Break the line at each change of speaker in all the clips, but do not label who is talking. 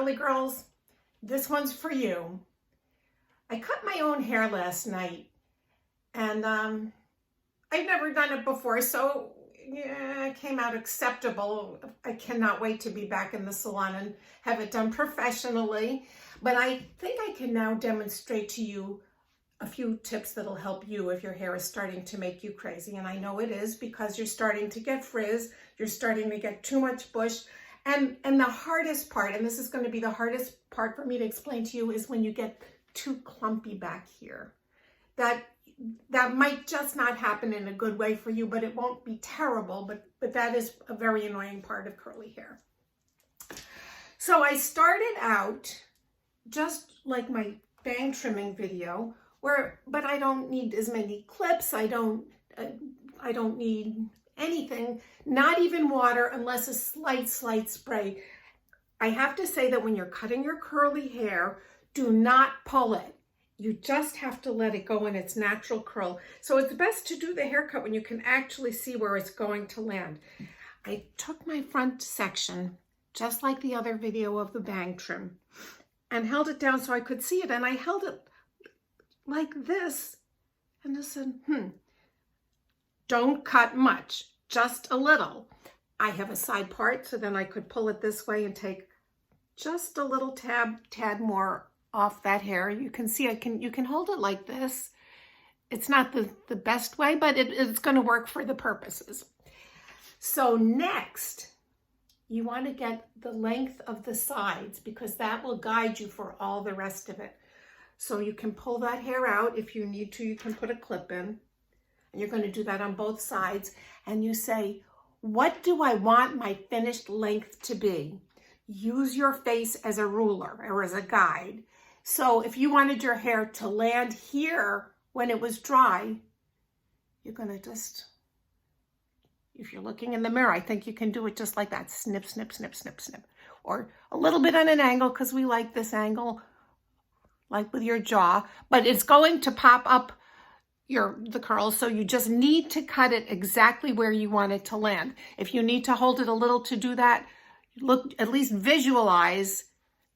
curly girls, this one's for you. I cut my own hair last night, and I've never done it before, so yeah, it came out acceptable. I cannot wait to be back in the salon and have it done professionally. But I think I can now demonstrate to you a few tips that'll help you if your hair is starting to make you crazy. And I know it is, because you're starting to get frizz, you're starting to get too much bush. And the hardest part, and this is going to be the hardest part for me to explain to you, is when you get too clumpy back here. That might just not happen in a good way for you, but it won't be terrible, but that is a very annoying part of curly hair. So I started out just like my bang trimming video, but I don't need as many clips. I don't need anything, not even water, unless a slight spray. I have to say that when you're cutting your curly hair, do not pull it. You just have to let it go in its natural curl. So it's best to do the haircut when you can actually see where it's going to land. I took my front section, just like the other video of the bang trim, and held it down so I could see it. And I held it like this, and I said, don't cut much, just a little. I have a side part, so then I could pull it this way and take just a little tad more off that hair. You can see you can hold it like this. It's not the best way, but it's going to work for the purposes. So next, you want to get the length of the sides, because that will guide you for all the rest of it. So you can pull that hair out. If you need to, you can put a clip in. And you're going to do that on both sides. And you say, what do I want my finished length to be? Use your face as a ruler or as a guide. So if you wanted your hair to land here when it was dry, you're going to just, if you're looking in the mirror, I think you can do it just like that. Snip, snip, snip, snip, snip. Or a little bit on an angle, because we like this angle, like with your jaw. But it's going to pop up the curls, so you just need to cut it exactly where you want it to land. If you need to hold it a little to do that, at least visualize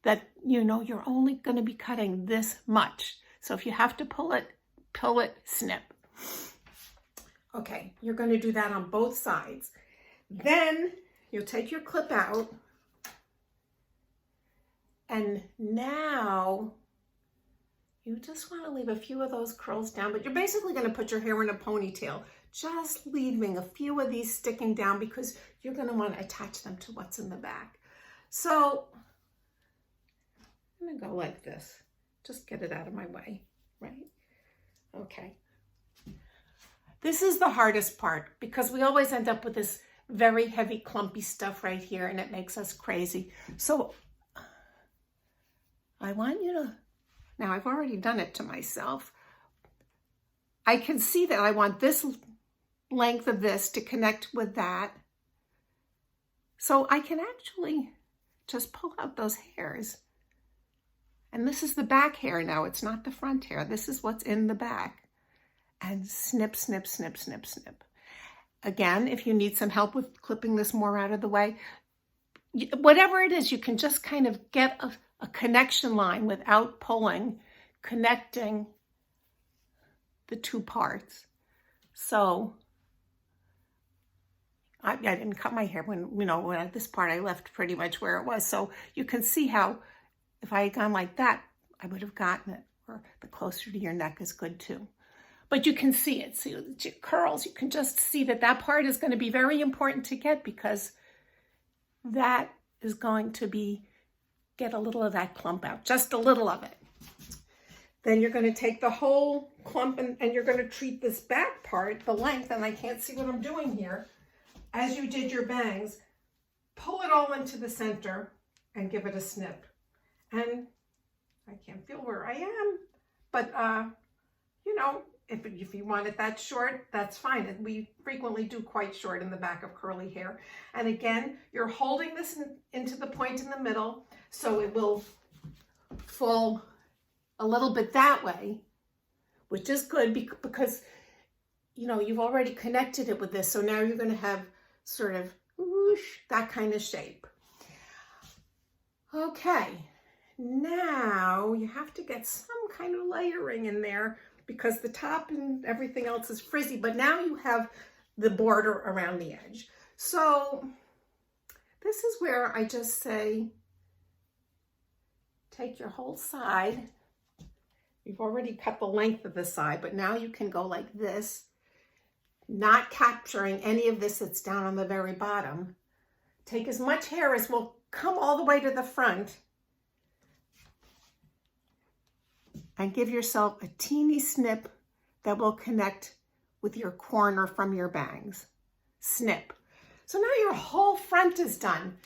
that you're only going to be cutting this much. So if you have to pull it, snip. Okay, you're going to do that on both sides. Then you'll take your clip out, and now you just want to leave a few of those curls down, but you're basically going to put your hair in a ponytail, just leaving a few of these sticking down, because you're going to want to attach them to what's in the back. So I'm going to go like this. Just get it out of my way, right? Okay. This is the hardest part, because we always end up with this very heavy, clumpy stuff right here, and it makes us crazy. So I want you to, now I've already done it to myself. I can see that I want this length of this to connect with that. So I can actually just pull out those hairs. And this is the back hair now. It's not the front hair. This is what's in the back. And snip, snip, snip, snip, snip. Again, if you need some help with clipping this more out of the way, whatever it is, you can just kind of get a connection line without pulling, connecting the two parts. So I didn't cut my hair when this part I left pretty much where it was. So you can see how if I had gone like that, I would have gotten it. Or the closer to your neck is good too. But you can see it. See your curls. You can just see that part is going to be very important to get, because that is going to get a little of that clump out, just a little of it. Then you're going to take the whole clump and you're going to treat this back part, the length, and I can't see what I'm doing here, as you did your bangs. Pull it all into the center and give it a snip. And I can't feel where I am, but if you want it that short, that's fine. We frequently do quite short in the back of curly hair. And again, you're holding this into the point in the middle, so it will fall a little bit that way, which is good because you've already connected it with this. So now you're going to have sort of whoosh, that kind of shape. Okay, now you have to get some kind of layering in there because the top and everything else is frizzy, but now you have the border around the edge. So this is where I just say, take your whole side. You've already cut the length of the side, but now you can go like this, not capturing any of this that's down on the very bottom. Take as much hair as will come all the way to the front and give yourself a teeny snip that will connect with your corner from your bangs. Snip. So now your whole front is done.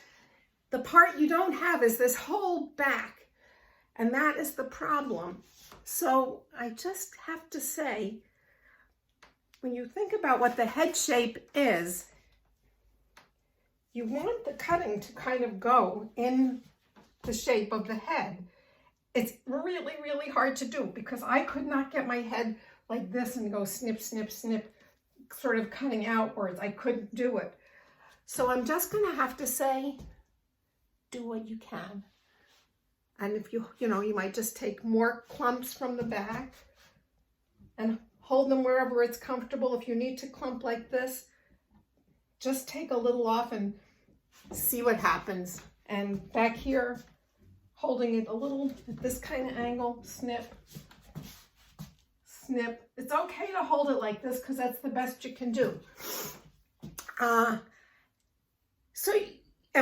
The part you don't have is this whole back, and that is the problem. So I just have to say, when you think about what the head shape is, you want the cutting to kind of go in the shape of the head. It's really, really hard to do because I could not get my head like this and go snip, snip, snip, sort of cutting outwards. I couldn't do it. So I'm just going to have to say, do what you can. And if you might just take more clumps from the back and hold them wherever it's comfortable. If you need to clump like this, just take a little off and see what happens. And back here, holding it a little at this kind of angle, snip, snip. It's okay to hold it like this because that's the best you can do. And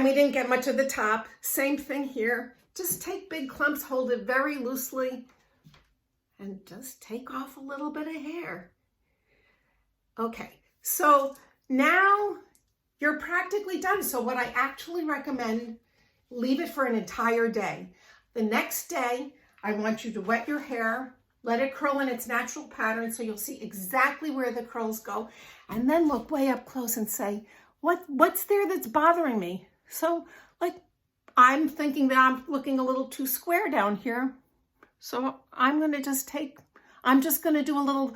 we didn't get much of the top. Same thing here. Just take big clumps, hold it very loosely, and just take off a little bit of hair. Okay, so now you're practically done. So what I actually recommend, leave it for an entire day. The next day, I want you to wet your hair, let it curl in its natural pattern so you'll see exactly where the curls go, and then look way up close and say, what's there that's bothering me? So like, I'm thinking that I'm looking a little too square down here. So I'm just going to do a little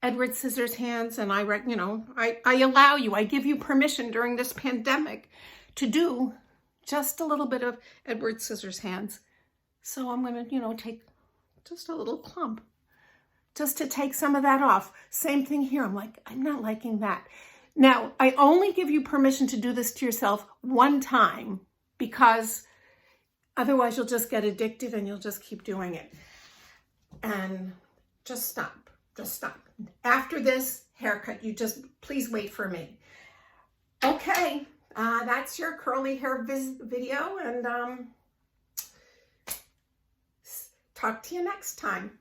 Edward Scissors hands, and I allow you, I give you permission during this pandemic to do just a little bit of Edward Scissors hands. So I'm going to, take just a little clump just to take some of that off. Same thing here. I'm not liking that. Now, I only give you permission to do this to yourself one time because otherwise you'll just get addicted and you'll just keep doing it. And just stop. Just stop. After this haircut, you just please wait for me. Okay, that's your curly hair video, and talk to you next time.